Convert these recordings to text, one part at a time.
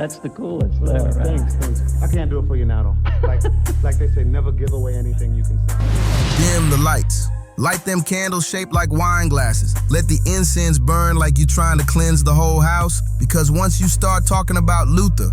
That's the coolest there, right? Thanks. I can't do it for you now, though. Like they say, never give away anything you can sell. Dim the lights. Light them candles shaped like wine glasses. Let the incense burn like you trying to cleanse the whole house. Because once you start talking about Luther,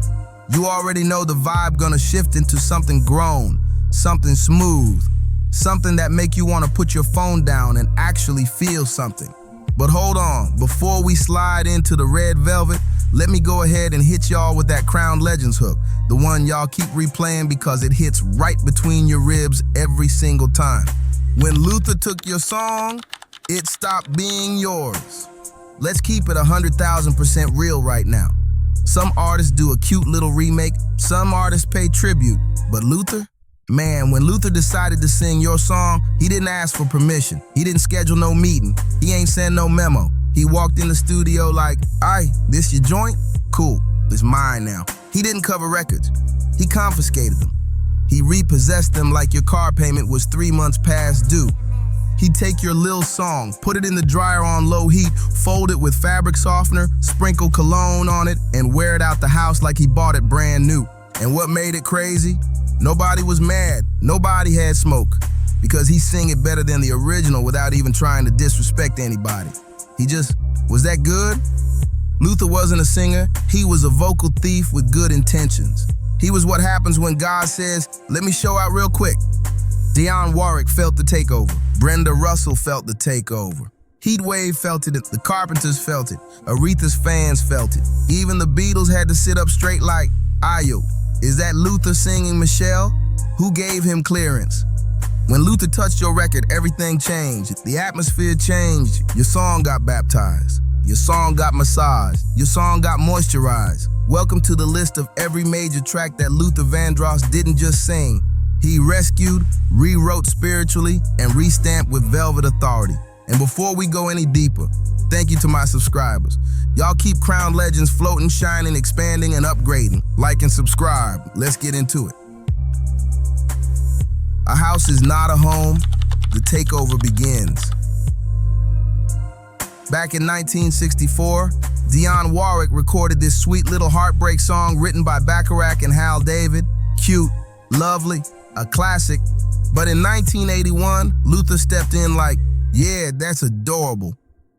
you already know the vibe gonna shift into something grown, something smooth, something that make you wanna put your phone down and actually feel something. But hold on, before we slide into the red velvet, let me go ahead and hit y'all with that Crown Legends hook, the one y'all keep replaying because it hits right between your ribs every single time. When Luther took your song, it stopped being yours. Let's keep it 100,000% real right now. Some artists do a cute little remake, some artists pay tribute, but Luther? Man, when Luther decided to sing your song, he didn't ask for permission. He didn't schedule no meeting. He ain't send no memo. He walked in the studio like, "Aight, this your joint? Cool, it's mine now." He didn't cover records. He confiscated them. He repossessed them like your car payment was 3 months past due. He'd take your lil song, put it in the dryer on low heat, fold it with fabric softener, sprinkle cologne on it, and wear it out the house like he bought it brand new. And what made it crazy? Nobody was mad, nobody had smoke, because he sing it better than the original without even trying to disrespect anybody. He just was that good. Luther wasn't a singer, he was a vocal thief with good intentions. He was what happens when God says, "Let me show out real quick." Dionne Warwick felt the takeover. Brenda Russell felt the takeover. Heatwave felt it, the Carpenters felt it, Aretha's fans felt it. Even the Beatles had to sit up straight like, "Ayo, is that Luther singing Michelle? Who gave him clearance?" When Luther touched your record, everything changed. The atmosphere changed. Your song got baptized. Your song got massaged. Your song got moisturized. Welcome to the list of every major track that Luther Vandross didn't just sing. He rescued, rewrote spiritually, and restamped with velvet authority. And before we go any deeper, thank you to my subscribers. Y'all keep Crown Legends floating, shining, expanding, and upgrading. Like and subscribe. Let's get into it. A house is not a home. The takeover begins. Back in 1964, Dionne Warwick recorded this sweet little heartbreak song written by Bacharach and Hal David. Cute, lovely, a classic. But in 1981, Luther stepped in like, "Yeah, that's adorable.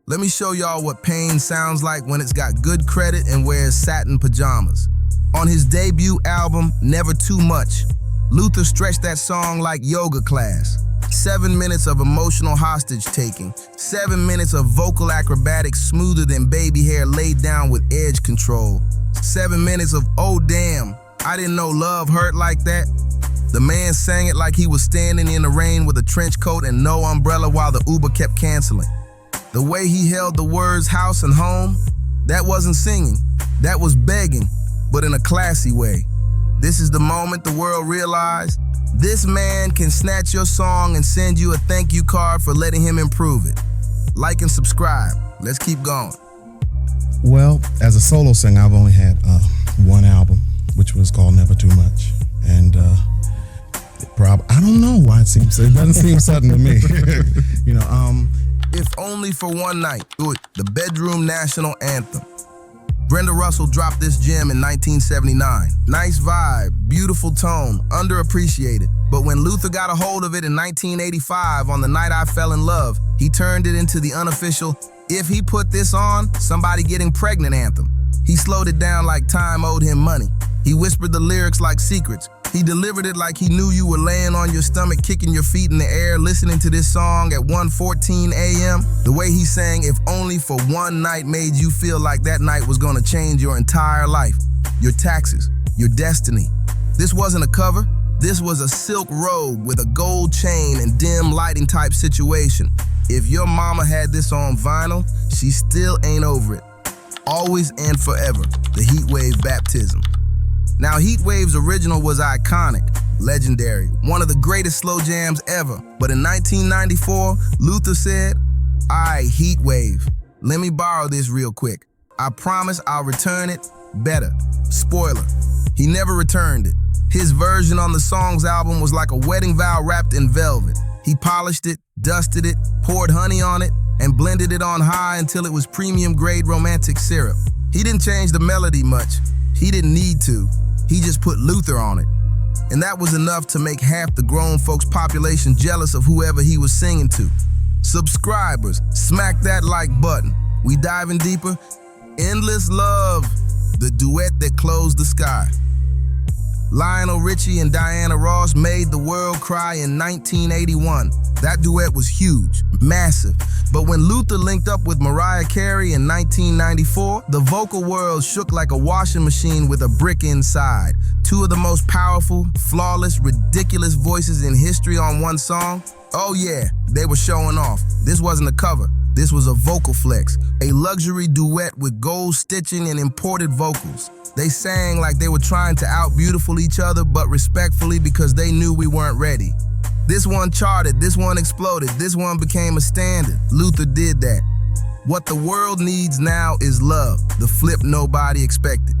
Let me show y'all what pain sounds like when it's got good credit and wears satin pajamas." On his debut album, Never Too Much, Luther stretched that song like yoga class. 7 minutes of emotional hostage taking, 7 minutes of vocal acrobatics smoother than baby hair laid down with edge control, 7 minutes of, "Oh damn, I didn't know love hurt like that." The man sang it like he was standing in the rain with a trench coat and no umbrella while the Uber kept canceling. The way he held the words house and home, that wasn't singing, that was begging, but in a classy way. This is the moment the world realized this man can snatch your song and send you a thank you card for letting him improve it. Like and subscribe. Let's keep going. Well, as a solo singer, I've only had one album, which was called Never Too Much. And I don't know why it doesn't seem sudden to me. If Only for One Night, the bedroom national anthem. Brenda Russell dropped this gem in 1979. Nice vibe, beautiful tone, underappreciated. But when Luther got a hold of it in 1985 on The Night I Fell in Love, he turned it into the unofficial, "If he put this on, somebody getting pregnant" anthem. He slowed it down like time owed him money. He whispered the lyrics like secrets. He delivered it like he knew you were laying on your stomach, kicking your feet in the air, listening to this song at 1:14 a.m. The way he sang "If Only for One Night" made you feel like that night was gonna change your entire life, your taxes, your destiny. This wasn't a cover. This was a silk robe with a gold chain and dim lighting type situation. If your mama had this on vinyl, she still ain't over it. Always and forever, the Heatwave baptism. Now, Heatwave's original was iconic, legendary, one of the greatest slow jams ever. But in 1994, Luther said, "Aight, Heatwave, let me borrow this real quick. I promise I'll return it better." Spoiler, he never returned it. His version on the Songs album was like a wedding vow wrapped in velvet. He polished it, dusted it, poured honey on it, and blended it on high until it was premium grade romantic syrup. He didn't change the melody much. He didn't need to. He just put Luther on it. And that was enough to make half the grown folks' population jealous of whoever he was singing to. Subscribers, smack that like button. We diving deeper. Endless Love, the duet that closed the sky. Lionel Richie and Diana Ross made the world cry in 1981. That duet was huge, massive. But when Luther linked up with Mariah Carey in 1994, the vocal world shook like a washing machine with a brick inside. Two of the most powerful, flawless, ridiculous voices in history on one song. Oh yeah, they were showing off. This wasn't a cover. This was a vocal flex, a luxury duet with gold stitching and imported vocals. They sang like they were trying to out-beautiful each other, but respectfully because they knew we weren't ready. This one charted, this one exploded, this one became a standard. Luther did that. What the world needs now is love, the flip nobody expected.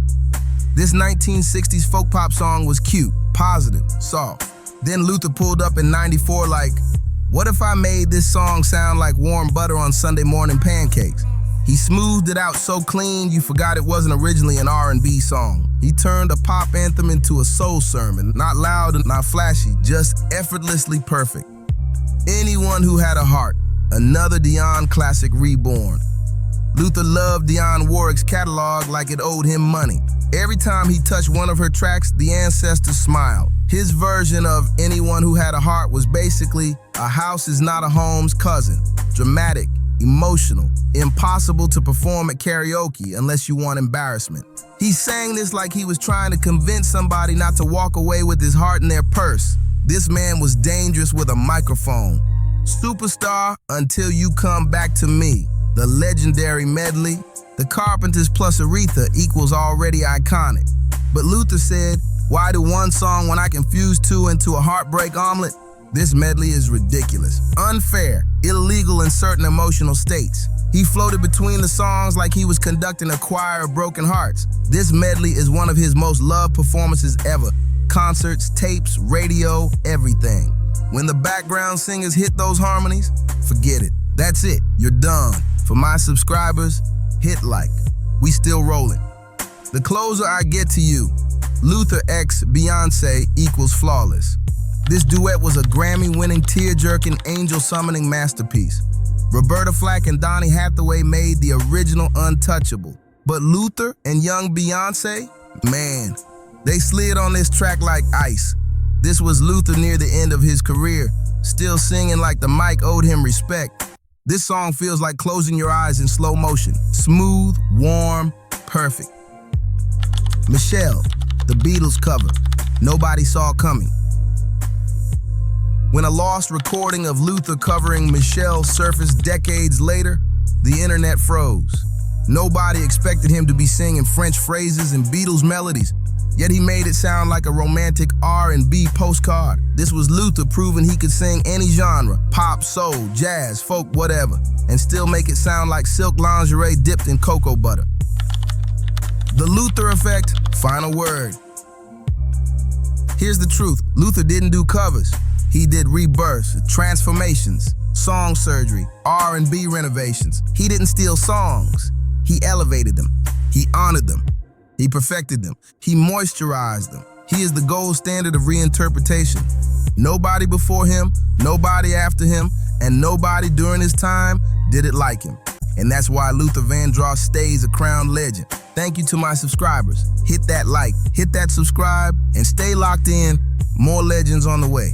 This 1960s folk pop song was cute, positive, soft. Then Luther pulled up in 94 like, what if I made this song sound like warm butter on Sunday morning pancakes? He smoothed it out so clean you forgot it wasn't originally an R&B song. He turned a pop anthem into a soul sermon, not loud and not flashy, just effortlessly perfect. Anyone Who Had a Heart, another Dionne classic reborn. Luther loved Dionne Warwick's catalog like it owed him money. Every time he touched one of her tracks, the ancestors smiled. His version of Anyone Who Had a Heart was basically A House Is Not a Home's Cousin. Dramatic, emotional, impossible to perform at karaoke unless you want embarrassment. He sang this like he was trying to convince somebody not to walk away with his heart in their purse. This man was dangerous with a microphone. Superstar Until You Come Back to Me, the legendary medley. The Carpenters plus Aretha equals already iconic. But Luther said, why do one song when I can fuse two into a heartbreak omelet? This medley is ridiculous, unfair, illegal in certain emotional states. He floated between the songs like he was conducting a choir of broken hearts. This medley is one of his most loved performances ever. Concerts, tapes, radio, everything. When the background singers hit those harmonies, forget it. That's it, you're done. For my subscribers, hit like. We still rolling. The closer I get to you, Luther x Beyonce equals flawless. This duet was a Grammy-winning, tear-jerking, angel-summoning masterpiece. Roberta Flack and Donny Hathaway made the original untouchable. But Luther and young Beyonce, man, they slid on this track like ice. This was Luther near the end of his career, still singing like the mic owed him respect. This song feels like closing your eyes in slow motion. Smooth, warm, perfect. Michelle, the Beatles cover, Nobody Saw Coming. When a lost recording of Luther covering Michelle surfaced decades later, the internet froze. Nobody expected him to be singing French phrases and Beatles melodies, yet he made it sound like a romantic R&B postcard. This was Luther proving he could sing any genre, pop, soul, jazz, folk, whatever, and still make it sound like silk lingerie dipped in cocoa butter. The Luther effect, final word. Here's the truth, Luther didn't do covers. He did rebirths, transformations, song surgery, R&B renovations. He didn't steal songs. He elevated them. He honored them. He perfected them. He moisturized them. He is the gold standard of reinterpretation. Nobody before him, nobody after him, and nobody during his time did it like him. And that's why Luther Vandross stays a crowned legend. Thank you to my subscribers. Hit that like, hit that subscribe, and stay locked in. More legends on the way.